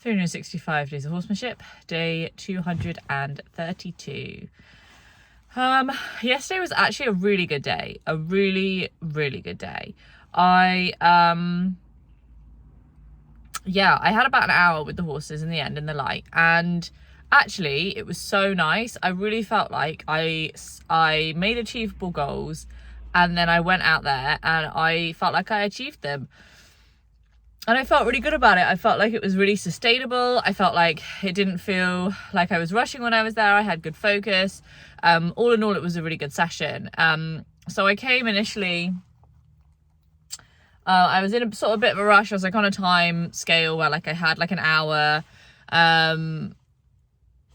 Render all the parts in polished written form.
365 days of horsemanship, day 232. Yesterday was actually a really good day. A really, really good day. I had about an hour with the horses in the end in the light, and actually it was so nice. I really felt like I made achievable goals, and then I went out there and I felt like I achieved them. And I felt really good about it. I felt like it was really sustainable. I felt like it didn't feel like I was rushing when I was there. I had good focus. All in all, it was a really good session. So I came initially, I was in a sort of bit of a rush. I was like on a time scale where like I had like an hour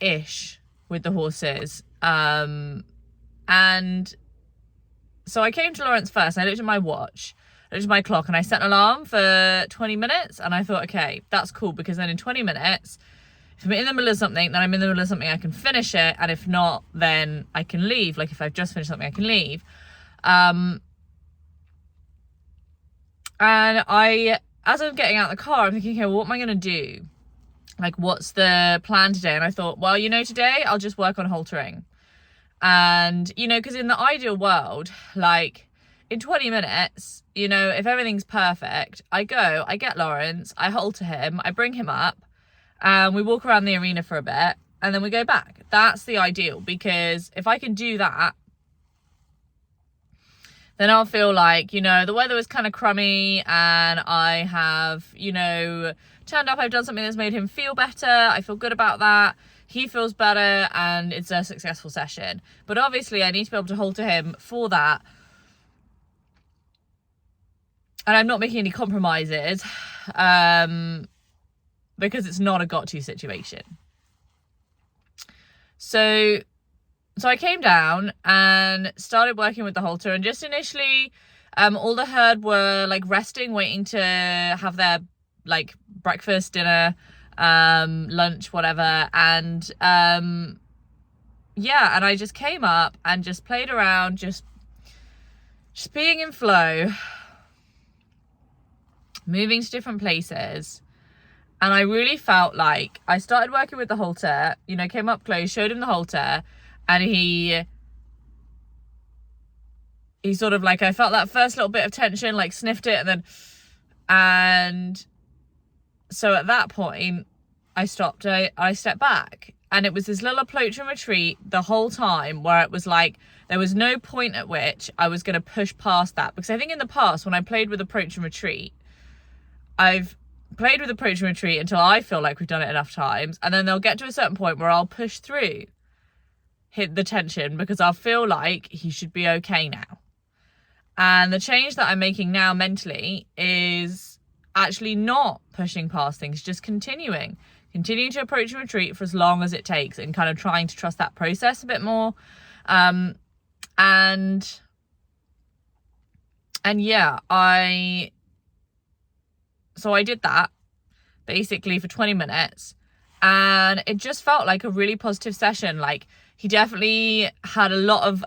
ish with the horses. And so I came to Lawrence first, and I looked at my watch. It was my clock, and I set an alarm for 20 minutes, and I thought, okay, that's cool, because then in 20 minutes, if I'm in the middle of something, then I'm in the middle of something, I can finish it, and if not, then I can leave. Like if I've just finished something, I can leave. And as I'm getting out of the car, I'm thinking, okay, well, what am I going to do? Like, what's the plan today? And I thought, well, today I'll just work on haltering. And, because in the ideal world, like, in 20 minutes, if everything's perfect, I get Lawrence, I halter him, I bring him up, and we walk around the arena for a bit, and then we go back. That's the ideal, because if I can do that, then I'll feel like, the weather was kind of crummy, and I have, turned up, I've done something that's made him feel better, I feel good about that, he feels better, and it's a successful session. But obviously I need to be able to halter him for that. And I'm not making any compromises, because it's not a got-to situation. So I came down and started working with the halter, and just initially, all the herd were like resting, waiting to have their like breakfast, dinner, lunch, whatever. And and I just came up and just played around, just being in flow, moving to different places. And I really felt like I started working with the halter, came up close, showed him the halter, and he sort of like, I felt that first little bit of tension, like sniffed it, and so at that point I stopped. I stepped back, and it was this little approach and retreat the whole time, where it was like there was no point at which I was going to push past that. Because I think in the past, when I played with approach and retreat, I've played with approach and retreat until I feel like we've done it enough times, and then they'll get to a certain point where I'll push through, hit the tension, because I'll feel like he should be okay now. And the change that I'm making now mentally is actually not pushing past things, just continuing to approach and retreat for as long as it takes, and kind of trying to trust that process a bit more. So I did that basically for 20 minutes, and it just felt like a really positive session. Like, he definitely had a lot of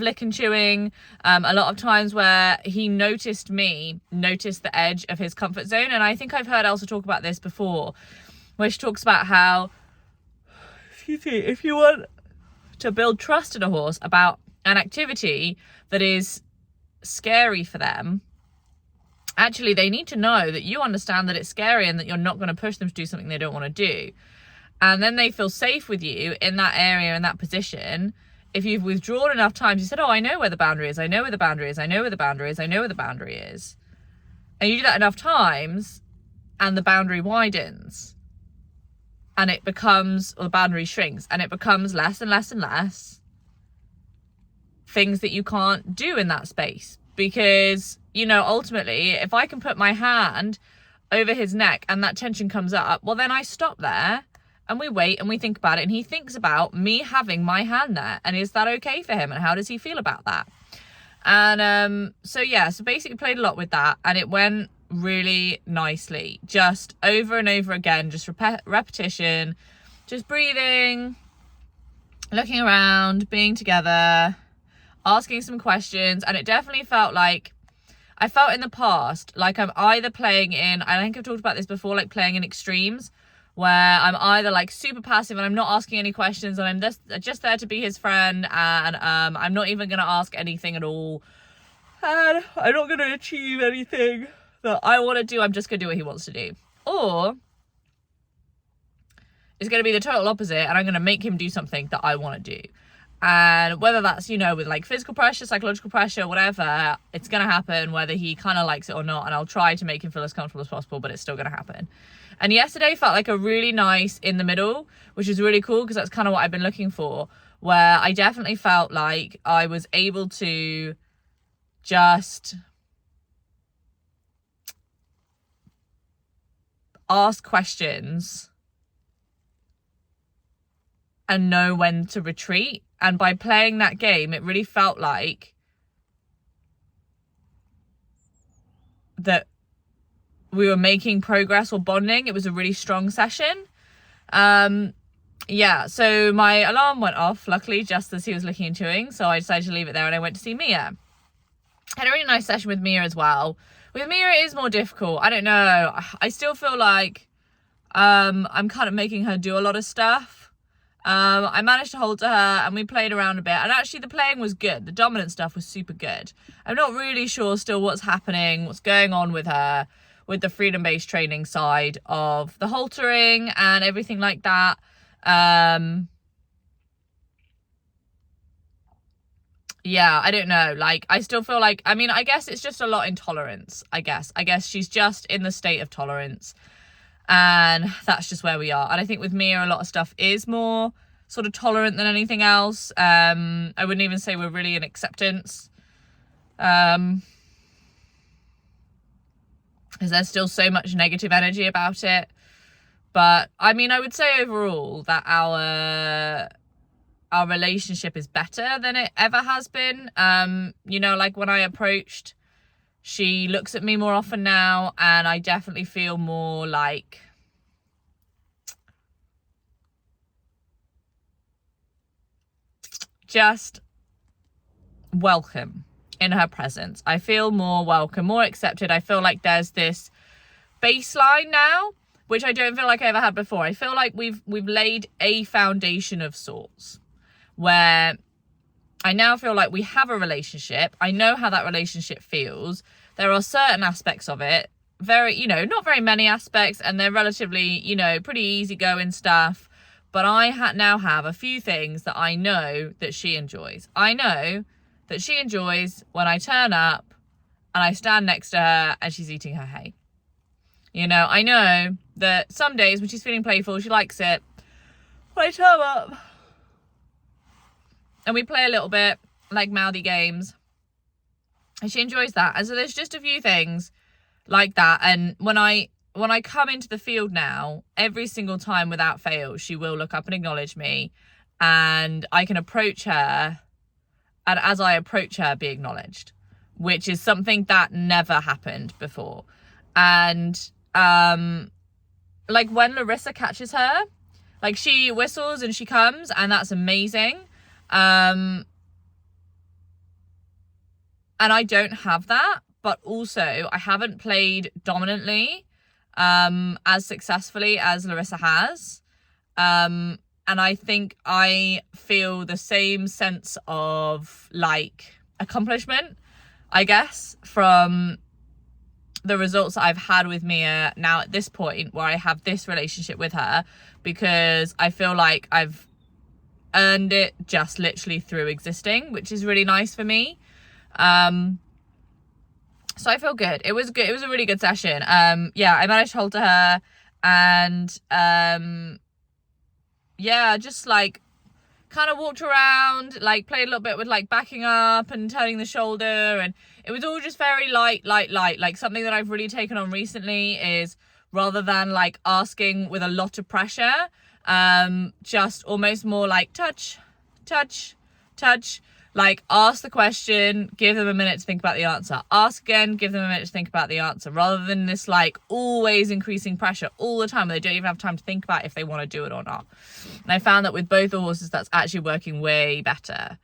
lick and chewing, a lot of times where he noticed the edge of his comfort zone. And I think I've heard Elsa talk about this before, where she talks about how, if you want to build trust in a horse about an activity that is scary for them, actually they need to know that you understand that it's scary, and that you're not going to push them to do something they don't want to do. And then they feel safe with you in that area, in that position. If you've withdrawn enough times, you said, oh, I know where the boundary is, I know where the boundary is, I know where the boundary is, I know where the boundary is. And you do that enough times, and the boundary widens, and it becomes, or the boundary shrinks, and it becomes less and less and less things that you can't do in that space. Because, ultimately, if I can put my hand over his neck and that tension comes up, well, then I stop there, and we wait, and we think about it, and he thinks about me having my hand there, and is that okay for him, and how does he feel about that? And so basically played a lot with that, and it went really nicely, just over and over again, just repetition, just breathing, looking around, being together, asking some questions. And it definitely felt like, I felt in the past like I'm either playing in, I think I've talked about this before, like playing in extremes, where I'm either like super passive and I'm not asking any questions and I'm just there to be his friend, and I'm not even going to ask anything at all, and I'm not going to achieve anything that I want to do. I'm just going to do what he wants to do. Or it's going to be the total opposite, and I'm going to make him do something that I want to do. And whether that's, you know, with like physical pressure, psychological pressure, whatever, it's going to happen whether he kind of likes it or not. And I'll try to make him feel as comfortable as possible, but it's still going to happen. And yesterday felt like a really nice in the middle, which is really cool because that's kind of what I've been looking for, where I definitely felt like I was able to just ask questions and know when to retreat. And by playing that game, it really felt like that we were making progress or bonding. It was a really strong session. Yeah, so my alarm went off, luckily, just as he was looking and chewing. So I decided to leave it there and I went to see Mia. Had a really nice session with Mia as well. With Mia, it is more difficult. I don't know. I still feel like I'm kind of making her do a lot of stuff. I managed to hold to her and we played around a bit, and actually the playing was good. The dominant stuff was super good. I'm not really sure still what's happening, what's going on with her, with the freedom-based training side of the haltering and everything like that. Yeah, I don't know. Like, I still feel like, I mean, I guess it's just a lot in tolerance, I guess she's just in the state of tolerance. And that's just where we are. And I think with Mia, a lot of stuff is more sort of tolerant than anything else. I wouldn't even say we're really in acceptance. Because there's still so much negative energy about it. But, I mean, I would say overall that our relationship is better than it ever has been. You know, like when I approached, she looks at me more often now, and I definitely feel more like just welcome in her presence. I feel more welcome, more accepted. I feel like there's this baseline now, which I don't feel like I ever had before. I feel like we've laid a foundation of sorts where I now feel like we have a relationship. I know how that relationship feels. There are certain aspects of it, very, you know, not very many aspects, and they're relatively, you know, pretty easygoing stuff. But I now have a few things that I know that she enjoys. I know that she enjoys when I turn up and I stand next to her and she's eating her hay. You know, I know that some days when she's feeling playful, she likes it. When I turn up and we play a little bit, like mouthy games, and she enjoys that. And so there's just a few things like that. And when I come into the field now, every single time without fail, she will look up and acknowledge me, and I can approach her, and as I approach her, be acknowledged, which is something that never happened before. And like when Larissa catches her, like she whistles and she comes, and that's amazing. And I don't have that, but also I haven't played dominantly as successfully as Larissa has. And I think I feel the same sense of like accomplishment, I guess, from the results that I've had with Mia now at this point where I have this relationship with her, because I feel like I've earned it just literally through existing, which is really nice for me. So I feel good. It was good. It was a really good session. Yeah, I managed to hold to her, and yeah, just like kind of walked around, like played a little bit with like backing up and turning the shoulder, and it was all just very light. Like something that I've really taken on recently is, rather than like asking with a lot of pressure, just almost more like touch, like ask the question, give them a minute to think about the answer, ask again, give them a minute to think about the answer, rather than this like always increasing pressure all the time where they don't even have time to think about if they want to do it or not. And I found that with both the horses, that's actually working way better.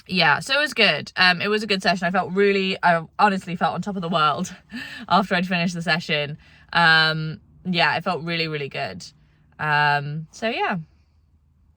yeah, so it was good. It was a good session. I honestly felt on top of the world after I'd finished the session. Yeah, it felt really, really good. So yeah.